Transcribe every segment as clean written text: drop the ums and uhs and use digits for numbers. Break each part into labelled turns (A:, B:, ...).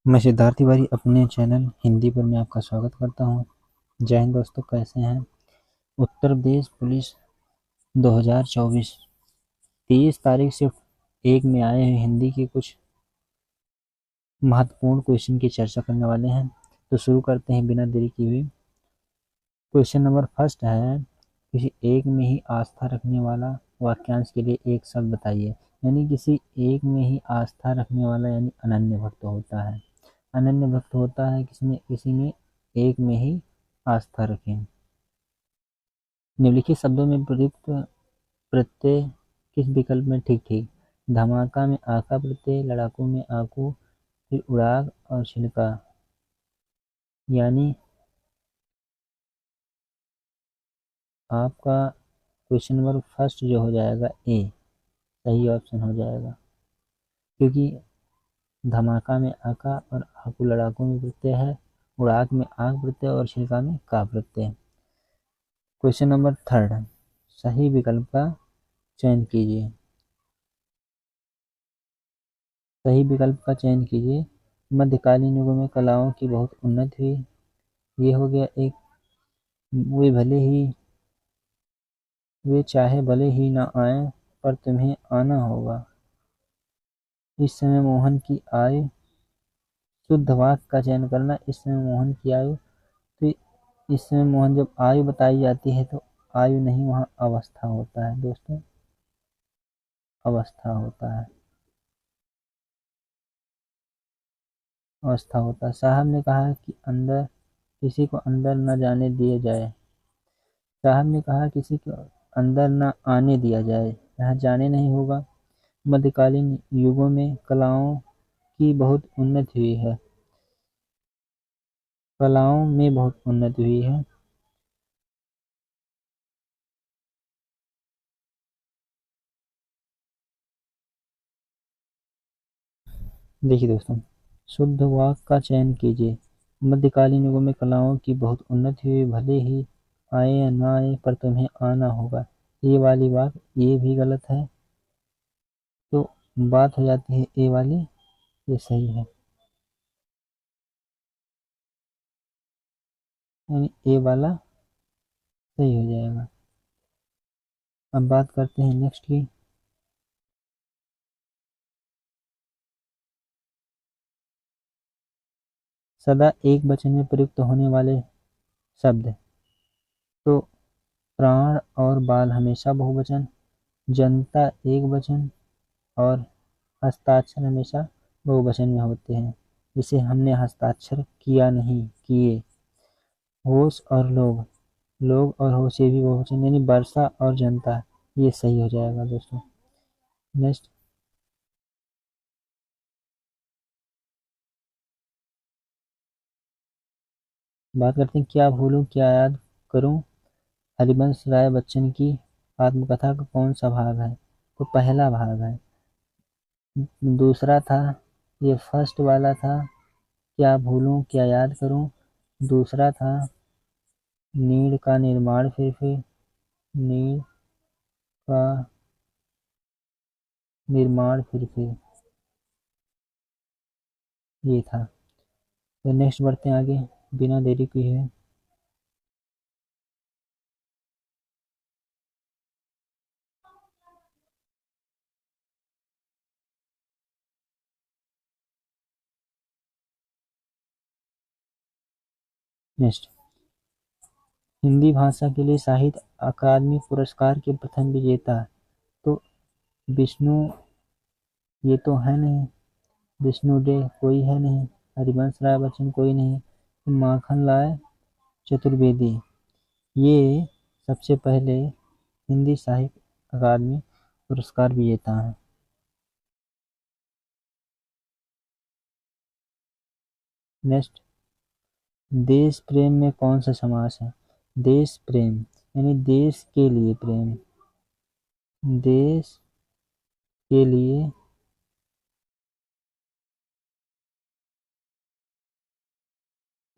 A: मैं सिद्धार्थ तिवारी अपने चैनल हिंदी पर मैं आपका स्वागत करता हूँ। जय हिंद दोस्तों, कैसे हैं। उत्तर प्रदेश पुलिस 2024 23 तारीख से एक में आए हुए हिंदी के कुछ महत्वपूर्ण क्वेश्चन की चर्चा करने वाले हैं। तो शुरू करते हैं बिना देरी किए हुए। क्वेश्चन नंबर फर्स्ट है, किसी एक में ही आस्था रखने वाला वाक्यांश के लिए एक शब्द बताइए। यानी किसी एक में ही आस्था रखने वाला यानी अनन्य भक्त होता है। अनन्य भक्त होता है किसी में एक में ही आस्था रखें। निम्नलिखित शब्दों में प्रयुक्त प्रत्यय किस विकल्प में ठीक ठीक। धमाका में आका प्रत्यय, लड़ाकू में आकू, फिर उड़ाक और छिलका। यानी आपका क्वेश्चन नंबर फर्स्ट जो हो जाएगा ए सही ऑप्शन हो जाएगा, क्योंकि धमाका में आका और आकू लड़ाकू में प्रत्यय है, उड़ाक में आक प्रत्यय और छिलका में का प्रत्यय। क्वेश्चन नंबर थर्ड, सही विकल्प का चयन कीजिए। सही विकल्प का चयन कीजिए। मध्यकालीन युगों में कलाओं की बहुत उन्नति हुई। ये हो गया एक। वे चाहे भले ही न आए पर तुम्हें आना होगा। इस समय मोहन की आयु, शुद्ध वाक्य का चयन करना। इस समय मोहन की आयु, तो इस समय मोहन जब आयु बताई जाती है तो आयु नहीं, वहाँ अवस्था होता है दोस्तों, अवस्था होता है, अवस्था होता है। साहब ने कहा कि अंदर किसी को अंदर न जाने दिया जाए। साहब ने कहा किसी को अंदर न आने दिया जाए, यहाँ जाने नहीं होगा। मध्यकालीन युगों में कलाओं की बहुत उन्नति हुई है। कलाओं में बहुत उन्नति हुई है। देखिए दोस्तों, शुद्ध वाक्य का चयन कीजिए। मध्यकालीन युगों में कलाओं की बहुत उन्नति हुई, भले ही आए या ना आए पर तुम्हें आना होगा। ये वाली बात ये भी गलत है, तो बात हो जाती है ए वाली, ये सही है, यानी ए वाला सही हो जाएगा। अब बात करते हैं नेक्स्ट की। सदा एक वचन में प्रयुक्त होने वाले शब्द। तो प्राण और बाल हमेशा बहुवचन, जनता एक वचन और हस्ताक्षर हमेशा बहुवचन में होते हैं। जिसे हमने हस्ताक्षर किया नहीं, किए। होश और लोग, लोग और होश ये भी बहुवचन, यानी वर्षा और जनता, ये सही हो जाएगा दोस्तों। नेक्स्ट बात करते हैं, क्या भूलूं क्या याद करूं। हरिवंश राय बच्चन की आत्मकथा का कौन सा भाग है। तो पहला भाग है। दूसरा था, ये फर्स्ट वाला था, क्या भूलूं क्या याद करूं। दूसरा था नीड़ का निर्माण, फिर नीड़ का निर्माण, फिर ये था। तो नेक्स्ट बढ़ते हैं आगे बिना देरी किए हुए। नेक्स्ट, हिंदी भाषा के लिए साहित्य अकादमी पुरस्कार के प्रथम विजेता। तो विष्णु, ये तो है नहीं। विष्णु डे कोई है नहीं। हरिवंश राय बच्चन कोई नहीं। माखन लाल चतुर्वेदी ये सबसे पहले हिंदी साहित्य अकादमी पुरस्कार विजेता हैं। नेक्स्ट, देश प्रेम में कौन सा समास है। देश प्रेम यानी देश के लिए प्रेम, देश के लिए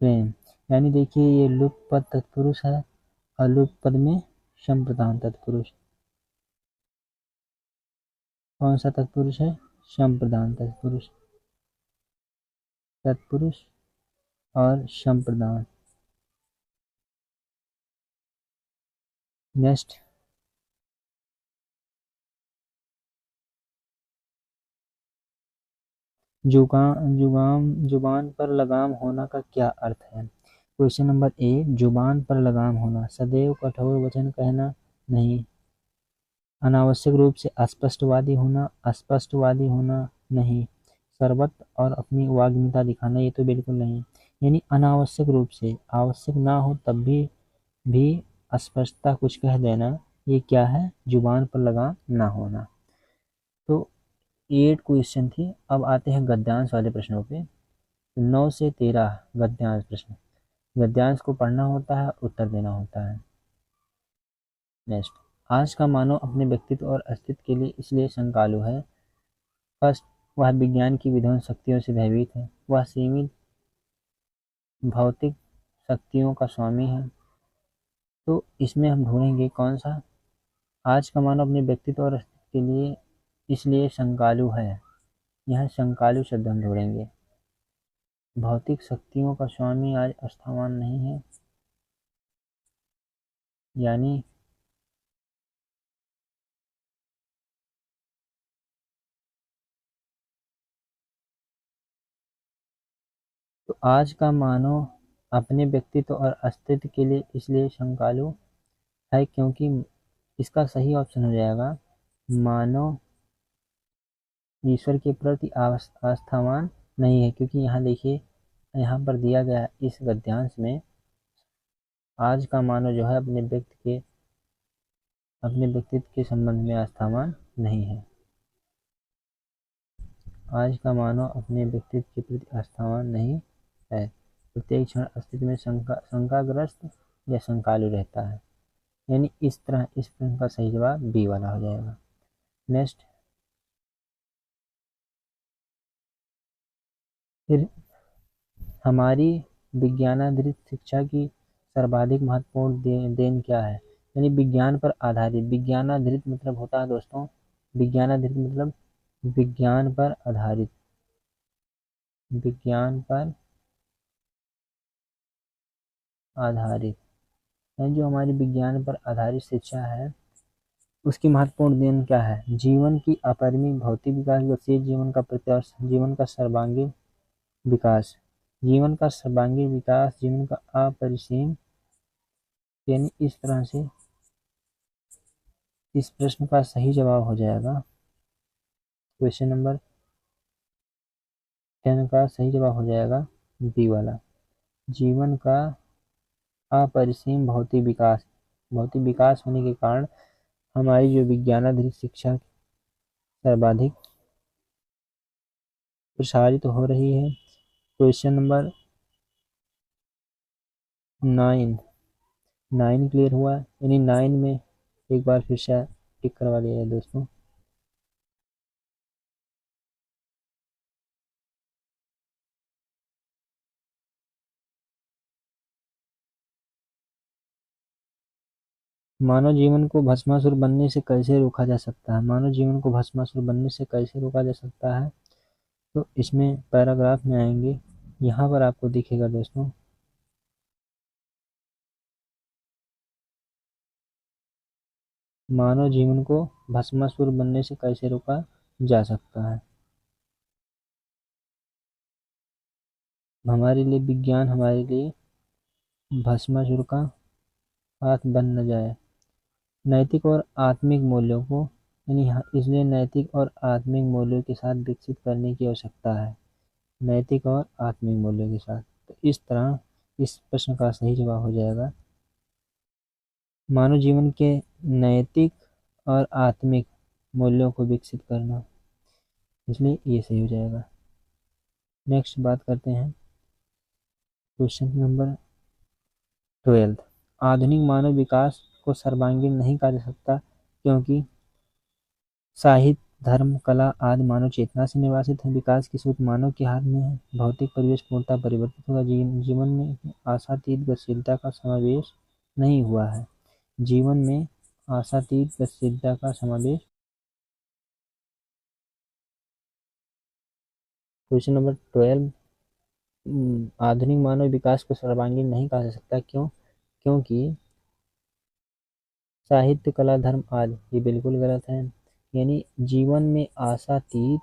A: प्रेम। यानी देखिए ये लुप्त पद तत्पुरुष है, अलुप्त पद में संप्रदान तत्पुरुष। कौन सा तत्पुरुष है, संप्रदान तत्पुरुष। तत्पुरुष और संप्रदान। नेक्स्ट, जुबान पर लगाम होना का क्या अर्थ है? क्वेश्चन नंबर ए, जुबान पर लगाम होना, सदैव कठोर वचन कहना नहीं, अनावश्यक रूप से अस्पष्टवादी होना नहीं, सरबत और अपनी वाग्मिता दिखाना, ये तो बिल्कुल नहीं। यानी अनावश्यक रूप से, आवश्यक ना हो तब भी अस्पष्टता कुछ कह देना, ये क्या है? जुबान पर लगाम ना होना। तो 8 क्वेश्चन थी। अब आते हैं गद्यांश वाले प्रश्नों पे। 9 से 13 गद्यांश प्रश्न। गद्यांश को पढ़ना होता है, उत्तर देना होता है। नेक्स्ट, आज का मानव अपने व्यक्तित्व और अस्तित्व के लिए इसलिए शंकालु है। फर्स्ट, वह विज्ञान की विध्वंस शक्तियों से भयभीत है, वह सीमित भौतिक शक्तियों का स्वामी है। तो इसमें हम ढूंढेंगे कौन सा? आज का मानव अपने व्यक्तित्व और अस्तित्व के लिए इसलिए शंकालु है, यह शंकालु शब्द हम ढूंढेंगे। भौतिक शक्तियों का स्वामी आज अस्थावान नहीं है, यानी तो आज का मानव अपने व्यक्तित्व और अस्तित्व के लिए इसलिए शंकालु है क्योंकि इसका सही ऑप्शन हो जाएगा मानव ईश्वर के प्रति आस्थावान नहीं है। क्योंकि यहाँ देखिए, यहाँ पर दिया गया है इस गद्यांश में, आज का मानव जो है अपने व्यक्तित्व के संबंध में आस्थावान नहीं है। आज का मानव अपने व्यक्तित्व के प्रति आस्थावान नहीं है, प्रत्येक क्षण अस्तित्व में शंकाग्रस्त या शंकालु रहता है। यानी इस तरह इस प्रश्न का सही जवाब बी वाला हो जाएगा। नेक्स्ट, फिर हमारी विज्ञानाधारित शिक्षा की सर्वाधिक महत्वपूर्ण देन क्या है? यानी विज्ञान पर आधारित, विज्ञानाधारित मतलब होता है दोस्तों, विज्ञानाधारित मतलब विज्ञान पर आधारित, विज्ञान पर आधारित, यानी जो हमारी विज्ञान पर आधारित शिक्षा है उसकी महत्वपूर्ण देन क्या है? जीवन की अपरिमित भौतिक विकास, गतिशील जीवन का प्रत्याश, जीवन का सर्वांगीण विकास, जीवन का सर्वांगीण विकास, जीवन का अपरिसीम। यानी इस तरह से इस प्रश्न का सही जवाब हो जाएगा, क्वेश्चन नंबर 10 का सही जवाब हो जाएगा बी वाला, जीवन का अपरिसीम भौतिक विकास। भौतिक विकास होने के कारण हमारी जो विज्ञानाधारित शिक्षा सर्वाधिक प्रसारित हो रही है। क्वेश्चन नंबर 9 क्लियर हुआ, यानी 9 में एक बार फिर से टिक करवा लिया है दोस्तों। मानव जीवन को भस्मासुर बनने से कैसे रोका जा सकता है? मानव जीवन को भस्मासुर बनने से कैसे रोका जा सकता है? तो इसमें पैराग्राफ में आएंगे, यहाँ पर आपको दिखेगा दोस्तों, मानव जीवन को भस्मासुर बनने से कैसे रोका जा सकता है। हमारे लिए विज्ञान हमारे लिए भस्मासुर का हाथ बन न जाए। नैतिक और आत्मिक मूल्यों को, यानी इसलिए नैतिक और आत्मिक मूल्यों के साथ विकसित करने की आवश्यकता है, नैतिक और आत्मिक मूल्यों के साथ। तो इस तरह इस प्रश्न का सही जवाब हो जाएगा मानव जीवन के नैतिक और आत्मिक मूल्यों को विकसित करना, इसलिए ये सही हो जाएगा। नेक्स्ट बात करते हैं क्वेश्चन नंबर 12। आधुनिक मानव विकास को सर्वांगीण नहीं कहा जा सकता क्योंकि साहित्य, धर्म, कला आदि मानव चेतना से निर्वासित है। विकास की सोच मानव के हाथ में है। भौतिक परिवेश पूर्णतः परिवर्तित होगा। जीवन में आशातीत गतिशीलता का समावेश नहीं हुआ है। जीवन में आशातीत गतिशीलता का समावेश। क्वेश्चन नंबर 12 आधुनिक मानव विकास को सर्वांगीण नहीं कहा जा सकता। क्यों? क्योंकि साहित्य, कला, धर्म आदि ये बिल्कुल गलत है। यानी जीवन में आशातीत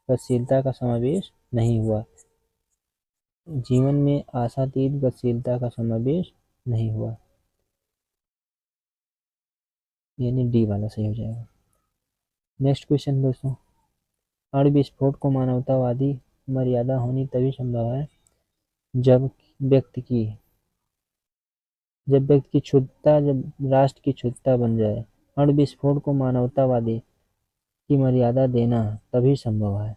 A: गतिशीलता का समावेश नहीं हुआ। जीवन में आशातीत गतिशीलता का समावेश नहीं हुआ, यानी डी वाला सही हो जाएगा। नेक्स्ट क्वेश्चन दोस्तों, अणु विस्फोट को मानवतावादी मर्यादा होनी तभी संभव है जब व्यक्ति की क्षुद्धता, जब राष्ट्र की क्षुद्धता बन जाए। अणु विस्फोट को मानवतावादी की मर्यादा देना तभी संभव है।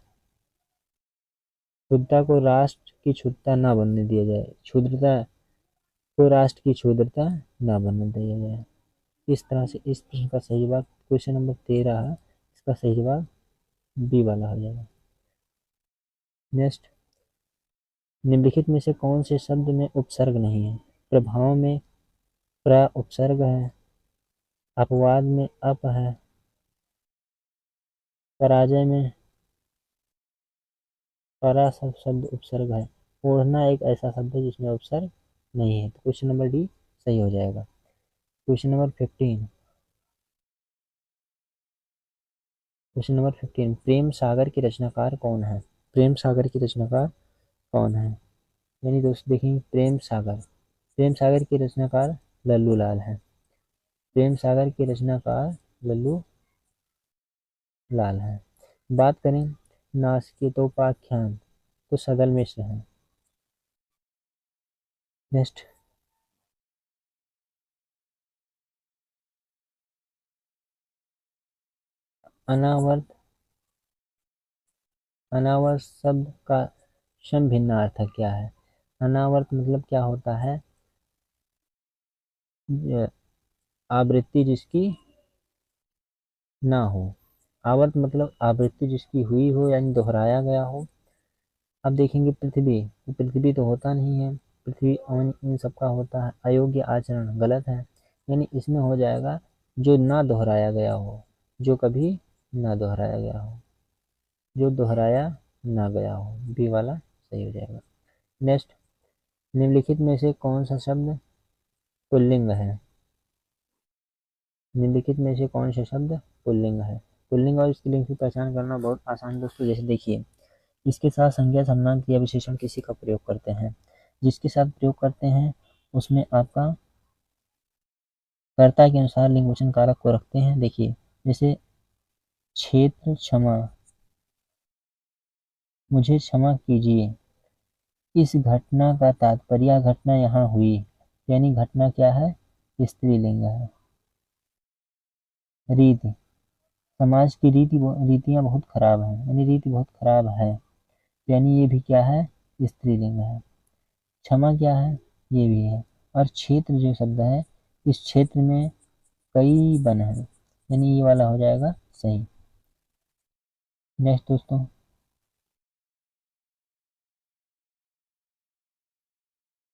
A: क्षुद्धता को राष्ट्र की क्षुद्धता ना बनने दिया जाए, क्षुद्रता को राष्ट्र की क्षुद्रता ना बनने दिया जाए। इस तरह से इस प्रश्न का सही जवाब क्वेश्चन नंबर 13 है, इसका सही जवाब बी वाला हो जाएगा। नेक्स्ट, निम्नलिखित में से कौन से शब्द में उपसर्ग नहीं है? प्रभाव में प्र उपसर्ग है, अपवाद में अप है, पराजय में परा शब्द उपसर्ग है, ओढ़ना एक ऐसा शब्द है जिसमें उपसर्ग नहीं है। तो क्वेश्चन नंबर डी सही हो जाएगा। क्वेश्चन नंबर 15, प्रेम सागर के रचनाकार कौन है? प्रेम सागर की रचनाकार कौन है? यानी दोस्त देखेंगे, प्रेम सागर के रचनाकार लल्लू लाल है। प्रेम सागर के रचनाकार लल्लू लाल है। बात करें नास्तिकोपाख्यान तो सदल मिश्र है। नेक्स्ट, अनावर्त अनावर्त शब्द का सम भिन्नार्थ क्या है? अनावर्त मतलब क्या होता है? आवृत्ति जिसकी ना हो। आवर्त मतलब आवृत्ति जिसकी हुई हो, यानी दोहराया गया हो। अब देखेंगे पृथ्वी तो होता नहीं है, पृथ्वी अवन इन सबका होता है। अयोग्य आचरण गलत है, यानी इसमें हो जाएगा जो ना दोहराया गया हो, जो कभी ना दोहराया गया हो, जो दोहराया ना गया हो, बी वाला सही हो जाएगा। नेक्स्ट, निम्नलिखित में से कौन सा शब्द पुल्लिंग है? निम्नलिखित में से कौन सा शब्द पुल्लिंग है? पुल्लिंग और स्त्रीलिंग की पहचान करना बहुत आसान दोस्तों। जैसे देखिए, इसके साथ संज्ञा, सर्वनाम, क्रिया विशेषण किसी का प्रयोग करते हैं। जिसके साथ प्रयोग करते हैं उसमें आपका कर्ता के अनुसार लिंग वचन कारक को रखते हैं। देखिए, जैसे क्षेत्र क्षमा, मुझे क्षमा कीजिए, इस घटना का तात्पर्य, घटना यहाँ हुई, यानी घटना क्या है? स्त्रीलिंग है। रीति, समाज की रीतियां बहुत खराब हैं, यानी रीति बहुत खराब है, यानी ये भी क्या है? स्त्रीलिंग है। क्षमा क्या है? ये भी है। और क्षेत्र जो शब्द है, इस क्षेत्र में कई वन है, यानी ये वाला हो जाएगा सही। नेक्स्ट दोस्तों,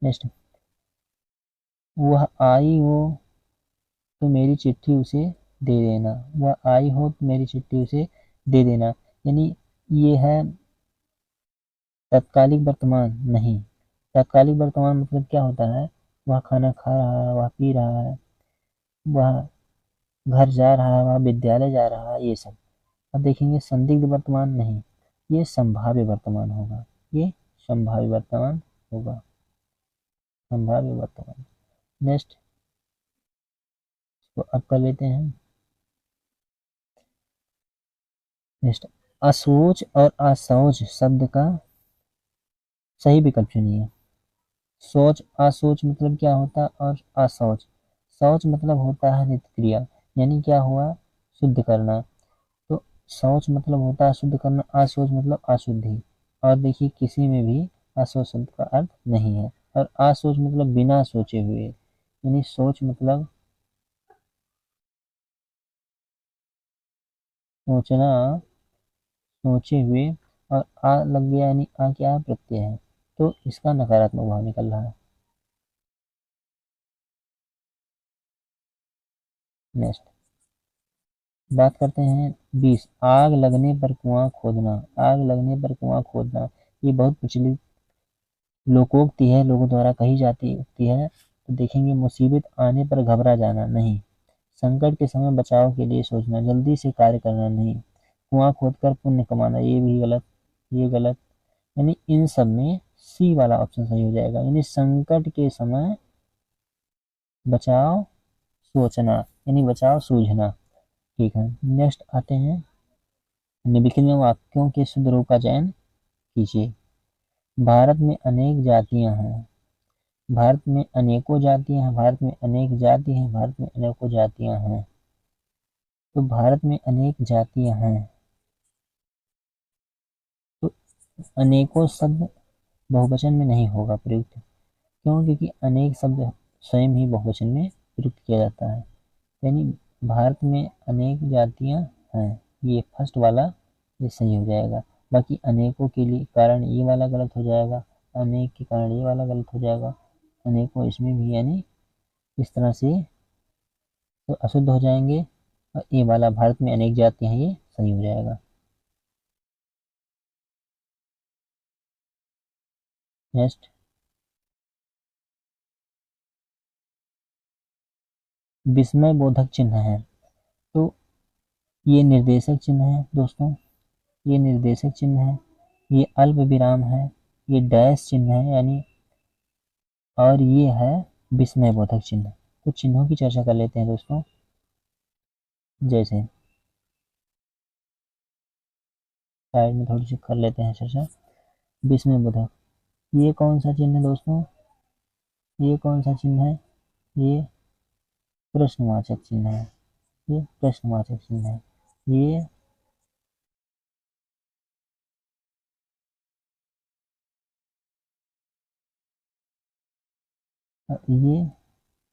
A: नेक्स्ट, वह आई हो तो मेरी चिट्ठी उसे दे देना। वह आई हो तो मेरी चिट्ठी उसे दे देना, यानी ये है तत्कालिक वर्तमान नहीं। तत्कालिक वर्तमान मतलब क्या होता है? वह खाना खा रहा है, वह पी रहा है, वह घर जा रहा है, वह विद्यालय जा रहा है, ये सब। अब देखेंगे संदिग्ध वर्तमान नहीं, ये संभाव्य वर्तमान होगा, ये संभाव्य वर्तमान होगा, संभाव्य वर्तमान। नेक्स्ट, तो अब कर लेते हैं। नेक्स्ट, असोच और असौच शब्द का सही विकल्प चुनिए। सोच, असोच मतलब क्या होता है? और असौच, शौच मतलब होता है नित्य क्रिया, यानी क्या हुआ? शुद्ध करना। तो शौच मतलब होता है शुद्ध करना, असोच मतलब अशुद्धि। और देखिए, किसी में भी असोच शब्द का अर्थ नहीं है। और असोच मतलब बिना सोचे हुए, यानी सोच मतलब सोचना, सोचे हुए। और आ लग गया, यानी आ क्या है? प्रत्यय है, तो इसका नकारात्मक भाव निकल रहा है। नेक्स्ट, बात करते हैं 20, आग लगने पर कुआं खोदना। आग लगने पर कुआं खोदना, ये बहुत प्रचलित लोकोक्ति है, लोगों द्वारा कही जाती उक्ति है, तो देखेंगे मुसीबत आने पर घबरा जाना नहीं, संकट के समय बचाव के लिए सोचना, जल्दी से कार्य करना नहीं, कुआं खोदकर पुण्य कमाना, ये भी गलत, ये गलत। यानी इन सब में सी वाला ऑप्शन सही हो जाएगा, यानी संकट के समय बचाव सोचना, यानी बचाव सूझना। ठीक है, नेक्स्ट आते हैं, निम्नलिखित में वाक्यों के शुद्ध रूप का चयन कीजिए। भारत में अनेक जातियां हैं, भारत में अनेकों जातियां हैं, भारत में अनेक जाति हैं, भारत में अनेकों जातियां हैं। तो भारत में अनेक जातियां हैं, तो अनेकों शब्द बहुवचन में नहीं होगा प्रयुक्त। क्यों? क्योंकि अनेक शब्द स्वयं ही बहुवचन में प्रयुक्त किया जाता है। यानी भारत में अनेक जातियां हैं, ये फर्स्ट वाला ये सही हो जाएगा। बाकी अनेकों के लिए कारण ये वाला गलत हो जाएगा, अनेक के कारण ये वाला गलत हो जाएगा, अनेकों इसमें भी, यानी इस तरह से तो अशुद्ध हो जाएंगे। और ये वाला भारत में अनेक जातियां हैं, ये सही हो जाएगा। नेक्स्ट, विस्मय बोधक चिन्ह है, तो ये निर्देशक चिन्ह है दोस्तों, ये निर्देशक चिन्ह है, ये अल्प विराम है, ये डैश चिन्ह है, यानी और ये है विस्मय बोधक चिन्ह। कुछ चिन्हों की चर्चा कर लेते हैं दोस्तों, जैसे साइड में थोड़ी सी कर लेते हैं चर्चा। विस्मय बोधक, ये कौन सा चिन्ह है दोस्तों? ये कौन सा चिन्ह है? ये प्रश्नवाचक चिन्ह है, ये प्रश्नवाचक चिन्ह है। ये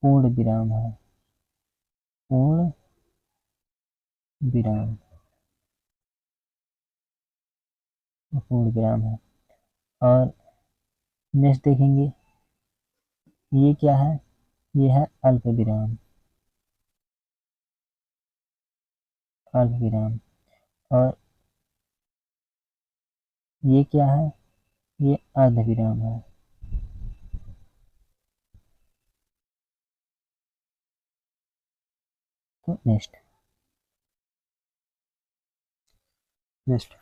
A: पूर्ण विराम है, पूर्ण विराम, पूर्ण विराम है। और नेक्स्ट देखेंगे, ये क्या है? ये है अल्प विराम, अल्प विराम। और ये क्या है? ये अर्ध विराम है। तो नेक्स्ट, नेक्स्ट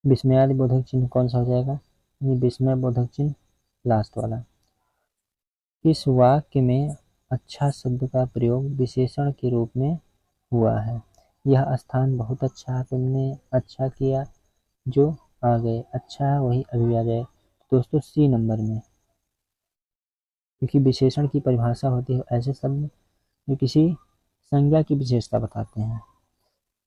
A: विस्मयादि बोधक चिन्ह कौन सा हो जाएगा? ये विस्मय बोधक चिन्ह लास्ट वाला। इस वाक्य में अच्छा शब्द का प्रयोग विशेषण के रूप में हुआ है, यह स्थान बहुत अच्छा है, तुमने अच्छा किया, जो आ गए, अच्छा है वही अभी आ जाए। दोस्तों सी नंबर में, क्योंकि विशेषण की परिभाषा होती है ऐसे शब्द जो किसी संज्ञा की विशेषता बताते हैं,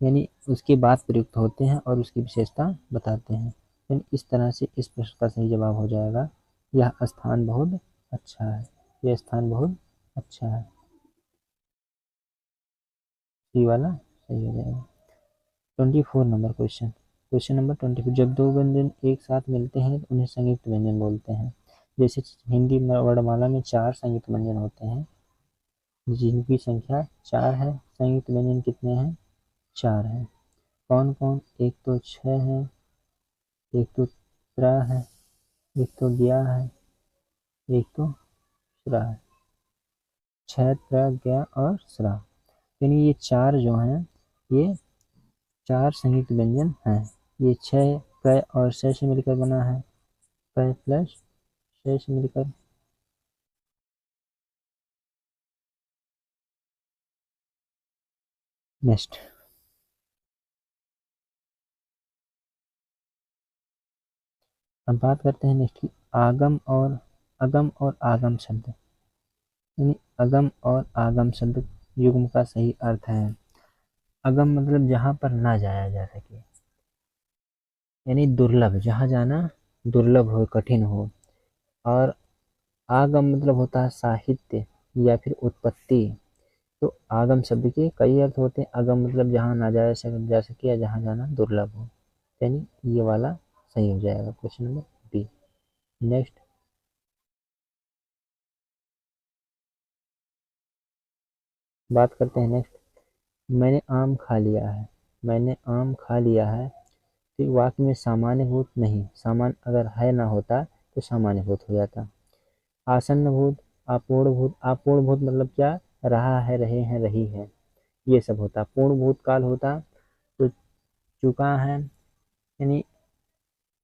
A: यानी उसके बाद प्रयुक्त होते हैं और उसकी विशेषता बताते हैं। यानी इस तरह से इस प्रश्न का सही जवाब हो जाएगा, यह स्थान बहुत अच्छा है, यह स्थान बहुत अच्छा है, सी वाला सही हो जाएगा। 24 नंबर क्वेश्चन, क्वेश्चन नंबर 24, जब दो व्यंजन एक साथ मिलते हैं तो उन्हें संयुक्त व्यंजन बोलते हैं। जैसे हिंदी वर्णमाला में 4 संयुक्त व्यंजन होते हैं, जिनकी संख्या 4 है, संयुक्त व्यंजन कितने हैं? 4 हैं। कौन कौन? एक तो छह है, एक तो त्रा है, एक तो ज्ञा है, एक तो श्रा है। छह, त्रा, ज्ञा और श्रा, यानी ये 4 जो हैं, ये 4 संयुक्त व्यंजन हैं। ये 6 क और श से मिलकर बना है, क प्लस श से मिलकर। नेक्स्ट, अब बात करते हैं नेक्स्ट की आगम और अगम और आगम शब्द, यानी अगम और आगम शब्द युग्म का सही अर्थ है। अगम मतलब जहां पर ना जाया जा सके, यानी दुर्लभ, जहां जाना दुर्लभ हो, कठिन हो। और आगम मतलब होता है साहित्य या फिर उत्पत्ति। तो आगम शब्द के कई अर्थ होते हैं, अगम मतलब जहां ना जा सके या जहां जाना दुर्लभ हो, यानी ये वाला सही हो जाएगा, क्वेश्चन नंबर बी। नेक्स्ट, बात करते हैं नेक्स्ट, मैंने आम खा लिया है, मैंने आम खा लिया है, तो वाक्य में सामान्यभूत नहीं, सामान्य अगर है ना होता तो सामान्यभूत हो जाता। आसन्नभूत, अपूर्णभूत, अपूर्णभूत मतलब क्या, रहा है, रहे हैं, रही है, ये सब होता। पूर्ण भूतकाल होता तो चुका है, यानी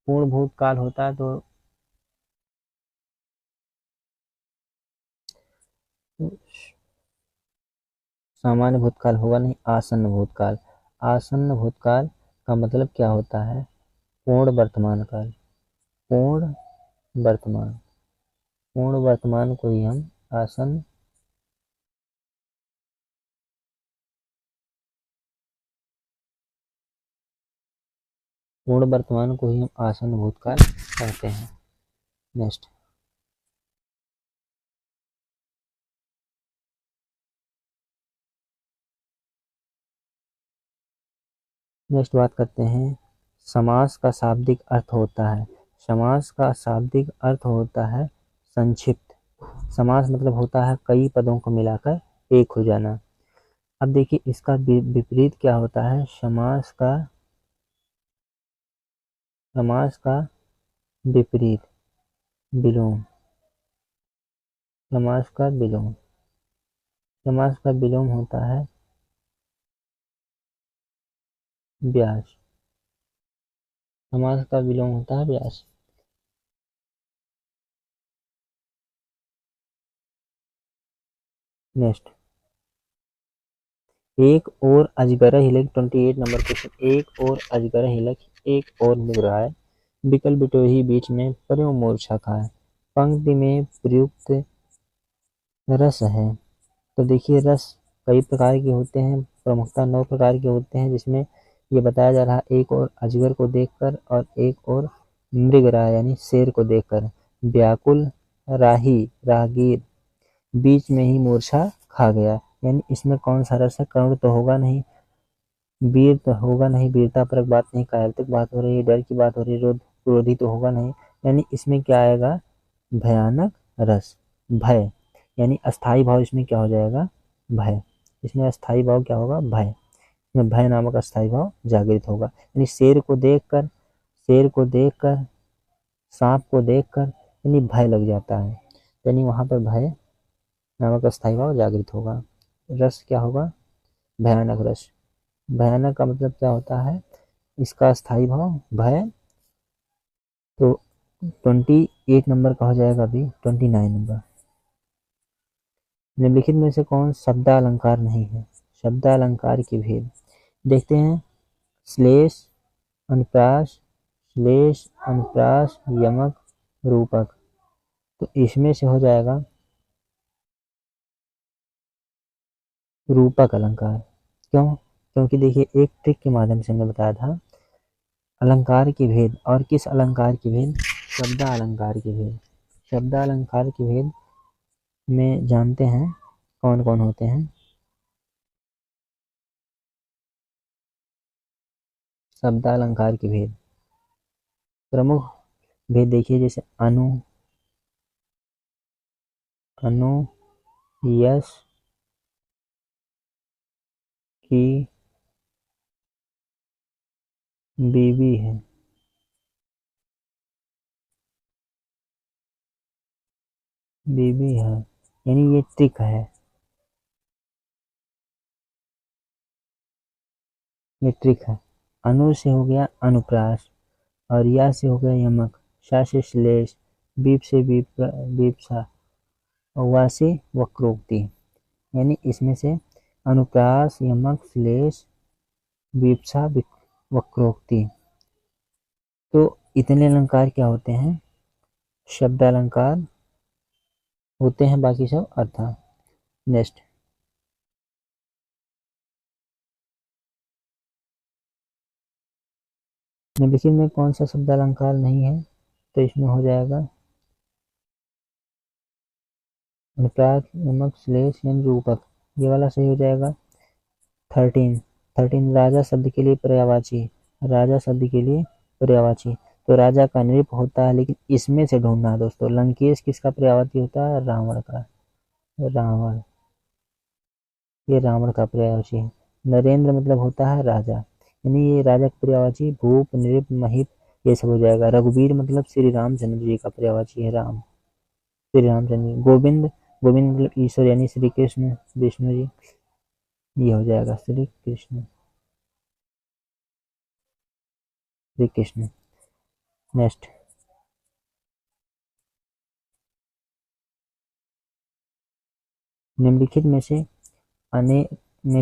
A: पूर्ण भूतकाल होता तो सामान्य भूतकाल होगा नहीं, आसन्न भूतकाल। आसन्न भूतकाल का मतलब क्या होता है, पूर्ण वर्तमान काल। पूर्ण वर्तमान, पूर्ण वर्तमान को ही हम आसन्न, पूर्ण वर्तमान को ही हम आसन्न भूतकाल कहते हैं। नेक्स्ट नेक्स्ट बात करते हैं, समास का शाब्दिक अर्थ होता है। समास का शाब्दिक अर्थ होता है संक्षिप्त। समास मतलब होता है कई पदों को मिलाकर एक हो जाना। अब देखिए इसका विपरीत क्या होता है, समास का विपरीत विलोम। समास का विलोम, समास का विलोम होता है व्यास। समास का विलोम होता है व्यास। नेक्स्ट, एक और अजगर हिलक, 28 नंबर क्वेश्चन। एक और अजगर हिलक, एक और मुगराए, बिकल बिटोही बीच में पर्यो मूर्छा खाए। पंक्ति में प्रयुक्त रस है। तो देखिए रस कई प्रकार के होते हैं, प्रमुखतः 9 प्रकार के होते हैं, जिसमें ये बताया जा रहा है एक और अजगर को देखकर और एक और मृगराय यानी शेर को देखकर। व्याकुल, राही, राहगीर, बीच में ही मूर्छा खा गया, यानी इसमें कौन सा रस है, करुण तो होगा नहीं, वीर तो होगा नहीं, वीरतापरक बात नहीं, कायरतिक बात हो रही है, डर की बात हो रही है, क्रोधी तो होगा नहीं, यानी इसमें क्या आएगा, भयानक रस, भय, यानी अस्थाई भाव इसमें क्या हो जाएगा, भय। इसमें अस्थाई भाव क्या होगा, भय। इसमें भय नामक अस्थाई भाव जागृत होगा। यानी शेर को देखकर, सांप को देखकर यानी भय लग जाता है, यानी वहां पर भय नामक अस्थाई भाव जागृत होगा। रस क्या होगा, भयानक रस। भयानक का मतलब क्या होता है, इसका स्थायी भाव भय। तो 28 नंबर का हो जाएगा अभी 29 नंबर। निम्नलिखित में से कौन शब्दालंकार नहीं है। शब्दालंकार के भेद देखते हैं, श्लेष, अनुप्रास, श्लेष, अनुप्रास, यमक, रूपक। तो इसमें से हो जाएगा रूपक अलंकार। क्यों, क्योंकि देखिए एक ट्रिक के माध्यम से हमने बताया था अलंकार के भेद, और किस अलंकार के भेद, शब्दालंकार के भेद। शब्दालंकार के भेद में जानते हैं कौन कौन होते हैं। शब्दालंकार के भेद, प्रमुख भेद देखिए, जैसे अनु, अनु, यश, की, बीवी है, बीवी है, यानी ये ट्रिक है, ये ट्रिक है। अनु से हो गया अनुप्रास, और या से हो गया यमक, शा से श्लेष, बीप से बीपसा, और वा से वक्रोक्ति। यानी इसमें से अनुप्रास, यमक, श्लेष, बीपसा, वक्रोक्ति, तो इतने अलंकार क्या होते हैं, शब्दालंकार होते हैं, बाकी सब अर्थ। नेक्स्ट, निम्नलिखित में कौन सा शब्दालंकार नहीं है, तो इसमें हो जाएगा अनुप्रास, यमक, श्लेष यानी रूपक, ये वाला सही हो जाएगा। 13 राजा शब्द के लिए पर्यायवाची, राजा शब्द के लिए पर्यायवाची, तो राजा का नृप होता है, लेकिन इसमें से ढूंढना है दोस्तों। लंकेश किसका पर्यायवाची होता है, रावण का, रावण, ये रावण का पर्यायवाची है। नरेंद्र मतलब होता है राजा, यानी ये राजा का पर्यायवाची भूप, नृप, महिप ये सब हो जाएगा। रघुवीर मतलब श्री रामचंद्र जी का पर्यायवाची है राम, श्री रामचंद्र। गोविंद, गोविंद मतलब ईश्वर यानी श्री कृष्ण विष्णु जी, ये हो जाएगा श्री कृष्ण, श्री कृष्ण। नेक्स्ट, निम्नलिखित में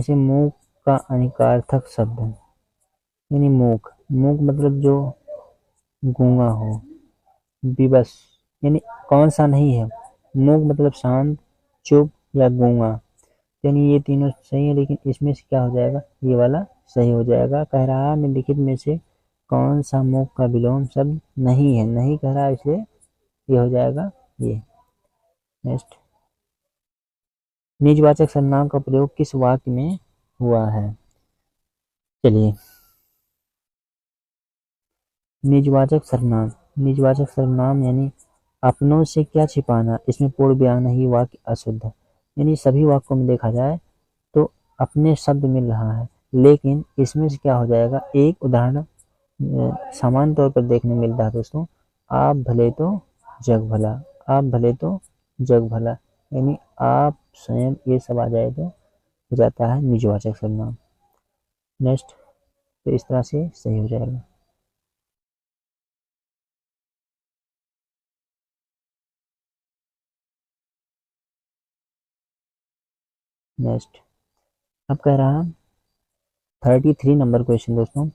A: से मूक का अनिकार्थक शब्द है, यानी मूक, मूक मतलब जो गूंगा हो, विवश यानी कौन सा नहीं है, मूक मतलब शांत, चुप या गूंगा, यानी ये तीनों सही है, लेकिन इसमें से क्या हो जाएगा, ये वाला सही हो जाएगा। कह रहा है निम्नलिखित में से कौन सा मूक का विलोम शब्द नहीं है, नहीं कह रहा है, इसलिए ये हो जाएगा ये। नेक्स्ट, निजवाचक सर्वनाम का प्रयोग किस वाक्य में हुआ है। चलिए, निजवाचक सर्वनाम, निजवाचक सर्वनाम यानी अपनों से क्या छिपाना, इसमें पूर्ण विराम नहीं, वाक्य अशुद्ध है। यानी सभी वाक्यों में देखा जाए तो अपने शब्द मिल रहा है, लेकिन इसमें से क्या हो जाएगा, एक उदाहरण सामान्य तौर पर देखने मिल रहा है दोस्तों, आप भले तो जग भला, आप भले तो जग भला, यानी आप स्वयं ये सब आ जाए तो हो जाता है निजवाचक सर्वनाम। नेक्स्ट, तो इस तरह से सही हो जाएगा। नेक्स्ट, अब कह रहा है 33 नंबर क्वेश्चन दोस्तों,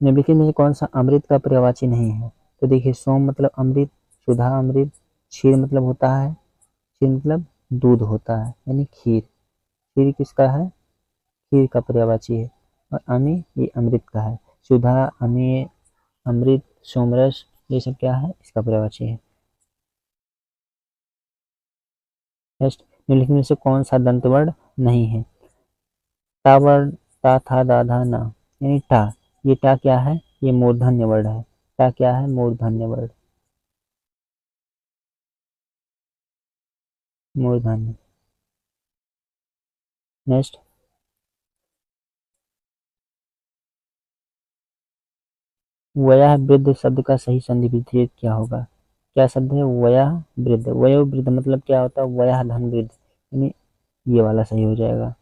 A: निम्नलिखित में से कौन सा अमृत का पर्यायवाची नहीं है। तो देखिए, सोम मतलब अमृत, सुधा अमृत, क्षीर मतलब होता है, क्षीर मतलब दूध होता है यानी खीर, खीर किसका है, खीर का पर्यायवाची है। और अमी ये अमृत का है, सुधा, अमी, अमृत, सोमरस ये सब क्या है, इसका पर्यायवाची है। नेक्स्ट, निम्नलिखित में से कौन सा दंत वर्ण नहीं है। टा वर्ण, ता था दा धा ना, यानी टा, ये टा क्या है, ये मूर्धन्य वर्ण है, टा क्या है, मूर्धन्य वर्ण, मूर्धन्य। नेक्स्ट, वयः वृद्ध शब्द का सही संधि विच्छेद क्या होगा। क्या शब्द है, वयः वृद्ध, वयो वृद्ध मतलब क्या होता है, वयः धन वृद्ध, यानी ये वाला सही हो जाएगा।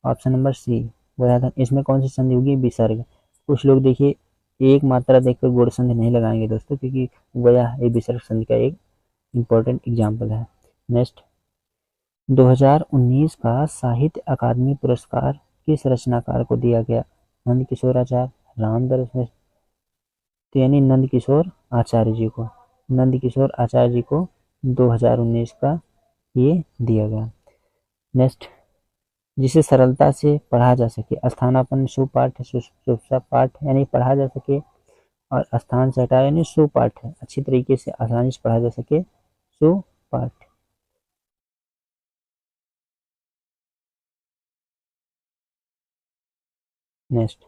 A: ऑप्शन नंबर सी, वयः धन, इसमें कौन सी संधि होगी, विसर्ग। कुछ लोग देखिए एक मात्रा देखकर गुण संधि नहीं लगाएंगे दोस्तों, क्योंकि वयः ये विसर्ग संधि का एक इंपॉर्टेंट एग्जाम्पल है। नेक्स्ट, 2019 का साहित्य अकादमी पुरस्कार किस रचनाकार को दिया गया। नंद किशोर आचार्य, रामदरस, तो यानी नंद किशोर आचार्य जी को, नंद किशोर आचार्य जी को 2019 का ये दिया गया। नेक्स्ट, जिसे सरलता से पढ़ा जा सके, स्थानापन्न सुपाठ, सुषुप्त पाठ यानी पढ़ा जा सके, और स्थान से हटा यानी सुपाठ है, अच्छी तरीके से आसानी से पढ़ा जा सके, सुपाठ। नेक्स्ट,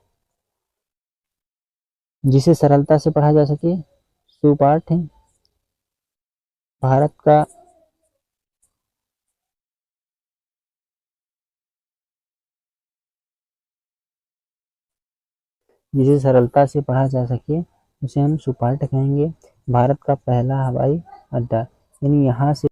A: जिसे सरलता से पढ़ा जा सके, सुपाठ है। भारत का जिसे सरलता से पढ़ा जा सके उसे हम सुपाठ कहेंगे। भारत का पहला हवाई अड्डा, यानी यहाँ से